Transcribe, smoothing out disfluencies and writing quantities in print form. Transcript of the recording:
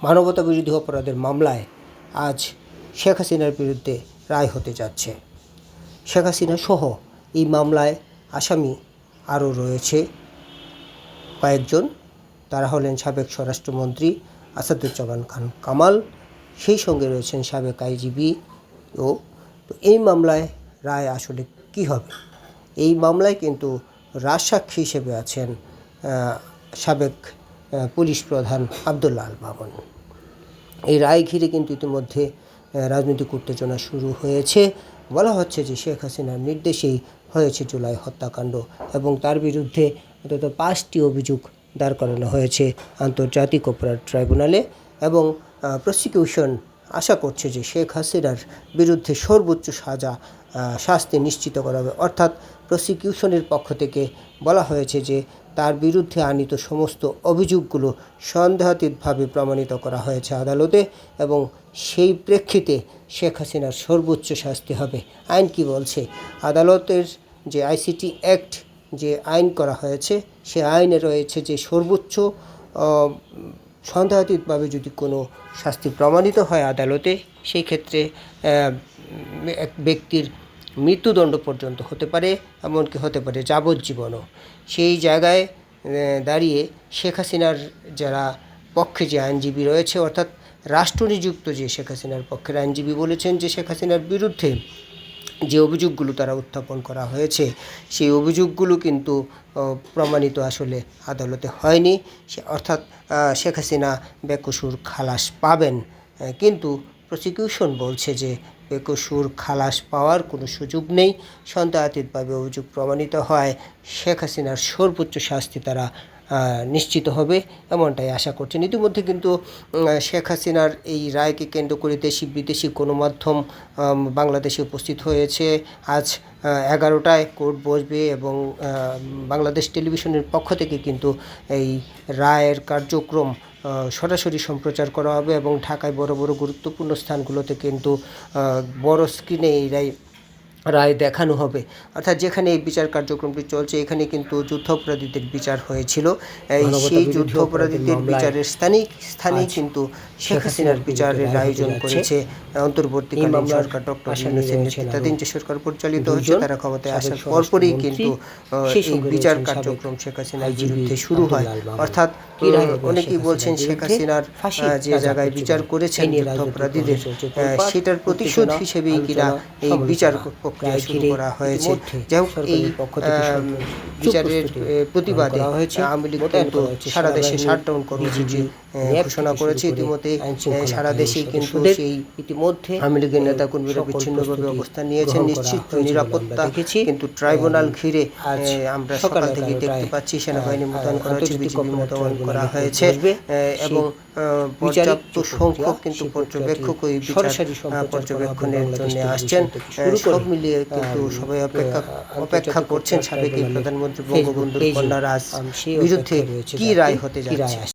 মানবতাবিরোধী অপরাধের মামলায় আজ শেখ হাসিনার বিরুদ্ধে রায় হতে যাচ্ছে। শেখ হাসিনা সহ এই মামলায় আসামি আরও রয়েছে কয়েকজন। তারা হলেন সাবেক স্বরাষ্ট্রমন্ত্রী আসাদুজ্জামান খান কামাল, সেই সঙ্গে রয়েছেন সাবেক আইজিপি ও। তো এই মামলায় রায় আসলে কী হবে? এই মামলায় কিন্তু রাজসাক্ষী হিসেবে আছেন সাবেক পুলিশ প্রধান আবদুল্লাহ আল মামুন। এই রায় ঘিরে কিন্তু ইতিমধ্যে রাজনৈতিক উত্তেজনা শুরু হয়েছে। বলা হচ্ছে যে শেখ হাসিনার নির্দেশেই হয়েছে জুলাই হত্যাকাণ্ড এবং তার বিরুদ্ধে অন্তত 5টি অভিযোগ দাঁড় করানো হয়েছে আন্তর্জাতিক অপরাধ ট্রাইব্যুনালে এবং প্রসিকিউশন আশা করছে যে শেখ হাসিনার বিরুদ্ধে সর্বোচ্চ শাস্তি নিশ্চিত করা হবে। অর্থাৎ প্রসিকিউশনের পক্ষ থেকে বলা হয়েছে যে তার বিরুদ্ধে আনীত সমস্ত অভিযোগগুলো সন্দেহাতীতভাবে প্রমাণিত করা হয়েছে আদালতে এবং সেই প্রেক্ষিতে শেখ হাসিনার সর্বোচ্চ শাস্তি হবে। আইন কি বলছে? আদালতের যে আইসিটি অ্যাক্ট যে আইন করা হয়েছে সে আইনে রয়েছে যে সর্বোচ্চ সন্দেহাতীতভাবে যদি কোনো শাস্তি প্রমাণিত হয় আদালতে, সেই ক্ষেত্রে এক ব্যক্তির মৃত্যুদণ্ড পর্যন্ত হতে পারে, এমনকি হতে পারে যাবজ্জীবনও। সেই জায়গায় দাঁড়িয়ে শেখ হাসিনার যারা পক্ষে যে আইনজীবী রয়েছে, অর্থাৎ রাষ্ট্রনিযুক্ত যে শেখ হাসিনার পক্ষের আইনজীবী বলেছেন যে শেখ হাসিনার বিরুদ্ধে যে অভিযোগগুলো তারা উত্থাপন করা হয়েছে সেই অভিযোগগুলো কিন্তু প্রমাণিত আসলে আদালতে হয়নি। অর্থাৎ শেখ হাসিনা বেকসুর খালাস পাবেন, কিন্তু প্রসিকিউশন বলছে যে বেকসুর খালাস পাওয়ার কোনো সুযোগ নেই। সন্দেহাতীতভাবে অভিযোগ প্রমাণিত হয় শেখ হাসিনার সর্বোচ্চ শাস্তি তারা নিশ্চিত হবে, এমনটাই আশা করছেন। ইতিমধ্যে কিন্তু শেখ হাসিনার এই রায়কে কেন্দ্র করে দেশি বিদেশি গণমাধ্যম বাংলাদেশে উপস্থিত হয়েছে। আজ 11টায় কোর্ট বসবে এবং বাংলাদেশ টেলিভিশনের পক্ষ থেকে কিন্তু এই রায়ের কার্যক্রম সরাসরি সম্প্রচার করা হবে এবং ঢাকায় বড় বড় গুরুত্বপূর্ণ স্থানগুলোতে কিন্তু বড় স্ক্রিনে এই রায় দেখানো হবে। অর্থাৎ যেখানে এই বিচার কার্যক্রমটি চলছে এখানে কিন্তু যুদ্ধাপরাধীদের বিচার হয়েছিল। সেই যুদ্ধাপরাধীদের বিচারের স্থানেই কিন্তু শেখ হাসিনার বিচারের আয়োজন করেছে অন্তর্বর্তীকালীন সরকার, ডক্টর ইউনূসের নেতৃত্বাধীন যে সরকার পরিচালিত হচ্ছে তারা ক্ষমতায় আসার পরপরই কিন্তু এই বিচার কার্যক্রম শেখ হাসিনার বিরুদ্ধে শুরু হয়। অর্থাৎ অনেকেই বলছেন শেখ হাসিনার যে জায়গায় বিচার করেছেন যুদ্ধাপরাধীদের সেটার প্রতিশোধ হিসেবেই কিনা এই বিচার প্রক্রিয়া শুরু করা হয়েছে। যাই হোক, এই বিচারের প্রতিবাদে আওয়ামী লীগ কিন্তু সারা দেশে শাটডাউন কর্মসূচি ঘোষণা করেছে। ইতিমধ্যে সারা দেশে কিন্তু সেই ইতিমধ্যে আওয়ামী লীগের নেতাকর্মীরা বিচ্ছিন্নভাবে অবস্থান নিয়েছেন। নিশ্চিত নিরাপত্তা কিন্তু ট্রাইব্যুনাল ঘিরে আমরা সকাল থেকে দেখতে পাচ্ছি সেনাবাহিনী মোতায়েন করা হয়েছে, বিজিবি মোতায়েন করা হয়েছে এবং পর্যাপ্ত সংখ্যক কিন্তু পর্যবেক্ষক ওই বিচার পর্যবেক্ষণের জন্য আসছেন। সব মিলিয়ে কিন্তু সবাই অপেক্ষা করছেন সাবেক প্রধানমন্ত্রী বঙ্গবন্ধুর কন্যা রাজ বিরুদ্ধে কি রায় হতে যাচ্ছে।